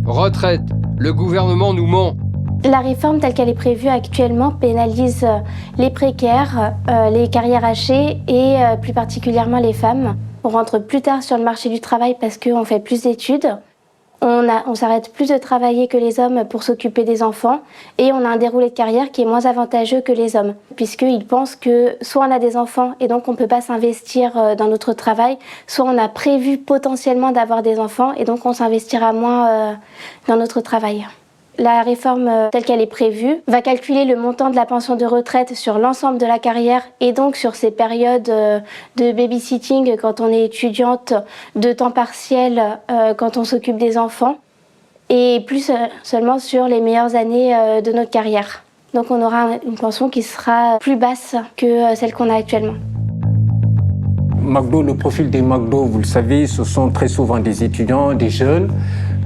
Retraite, le gouvernement nous ment. La réforme telle qu'elle est prévue actuellement pénalise les précaires, les carrières hachées et plus particulièrement les femmes. On rentre plus tard sur le marché du travail parce qu'on fait plus d'études. On s'arrête plus de travailler que les hommes pour s'occuper des enfants et on a un déroulé de carrière qui est moins avantageux que les hommes puisqu'ils pensent que soit on a des enfants et donc on ne peut pas s'investir dans notre travail, soit on a prévu potentiellement d'avoir des enfants et donc on s'investira moins dans notre travail. La réforme telle qu'elle est prévue va calculer le montant de la pension de retraite sur l'ensemble de la carrière et donc sur ces périodes de babysitting quand on est étudiante, de temps partiel quand on s'occupe des enfants et plus seulement sur les meilleures années de notre carrière. Donc on aura une pension qui sera plus basse que celle qu'on a actuellement. McDo, le profil des McDo, vous le savez, ce sont très souvent des étudiants, des jeunes,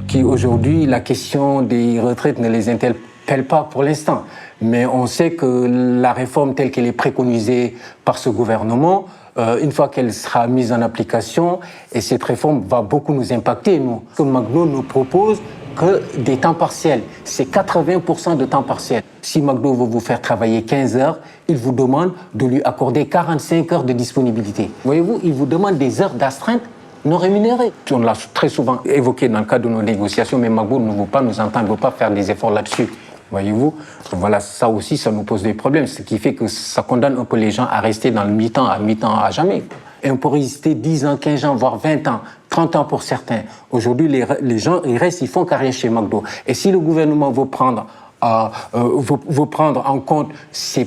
qui aujourd'hui, la question des retraites ne les interpelle pas pour l'instant. Mais on sait que la réforme telle qu'elle est préconisée par ce gouvernement, une fois qu'elle sera mise en application, et cette réforme va beaucoup nous impacter, nous. Ce que McDo nous propose que des temps partiels. C'est 80% de temps partiel. Si McDo veut vous faire travailler 15 heures, il vous demande de lui accorder 45 heures de disponibilité. Voyez-vous, il vous demande des heures d'astreinte non rémunérés. On l'a très souvent évoqué dans le cadre de nos négociations, mais McDo ne veut pas nous entendre, ne veut pas faire des efforts là-dessus. Voyez-vous, voilà, ça aussi, ça nous pose des problèmes, ce qui fait que ça condamne un peu les gens à rester dans le mi-temps, à jamais. Et on peut résister 10 ans, 15 ans, voire 20 ans, 30 ans pour certains. Aujourd'hui, les gens, ils restent, ils font carrière chez McDo. Et si le gouvernement veut prendre en compte ces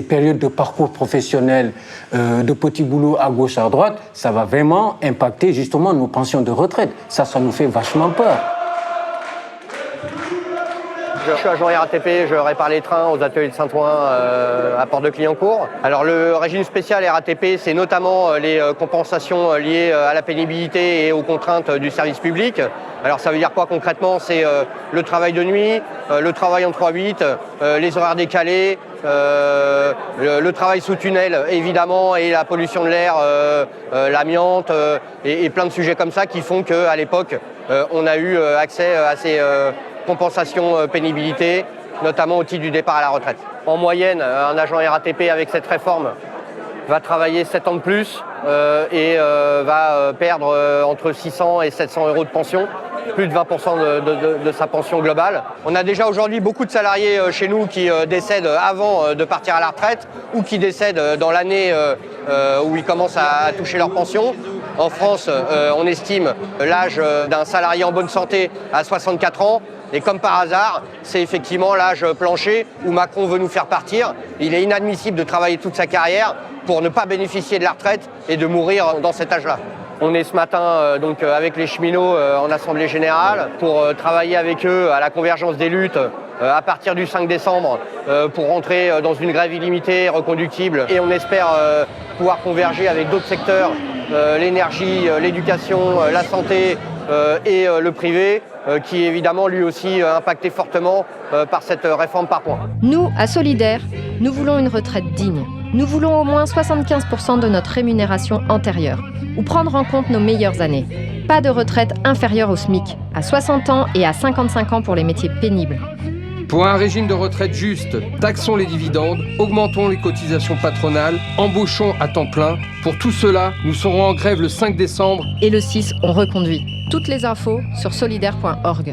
périodes de parcours professionnel, de petits boulots à gauche, à droite, ça va vraiment impacter justement nos pensions de retraite. Ça nous fait vachement peur. Je suis agent RATP, je répare les trains aux ateliers de Saint-Ouen à Port-de-Clignancourt. Alors le régime spécial RATP, c'est notamment les compensations liées à la pénibilité et aux contraintes du service public. Alors ça veut dire quoi concrètement? C'est le travail de nuit, le travail en 3/8, les horaires décalés, le travail sous tunnel évidemment et la pollution de l'air, l'amiante et plein de sujets comme ça qui font qu'à l'époque on a eu accès à ces compensation pénibilité, notamment au titre du départ à la retraite. En moyenne, un agent RATP avec cette réforme va travailler 7 ans de plus et va perdre entre 600 et 700 euros de pension, plus de 20% de sa pension globale. On a déjà aujourd'hui beaucoup de salariés chez nous qui décèdent avant de partir à la retraite ou qui décèdent dans l'année où ils commencent à toucher leur pension. En France, on estime l'âge d'un salarié en bonne santé à 64 ans. Et comme par hasard, c'est effectivement l'âge plancher où Macron veut nous faire partir. Il est inadmissible de travailler toute sa carrière pour ne pas bénéficier de la retraite et de mourir dans cet âge-là. On est ce matin donc avec les cheminots en assemblée générale pour travailler avec eux à la convergence des luttes à partir du 5 décembre pour rentrer dans une grève illimitée, reconductible. Et on espère pouvoir converger avec d'autres secteurs, l'énergie, l'éducation, la santé et le privé, qui est évidemment lui aussi impacté fortement par cette réforme par points. Nous, à Solidaire, nous voulons une retraite digne. Nous voulons au moins 75% de notre rémunération antérieure, ou prendre en compte nos meilleures années. Pas de retraite inférieure au SMIC, à 60 ans et à 55 ans pour les métiers pénibles. Pour un régime de retraite juste, taxons les dividendes, augmentons les cotisations patronales, embauchons à temps plein. Pour tout cela, nous serons en grève le 5 décembre. Et le 6, on reconduit. Toutes les infos sur solidaire.org.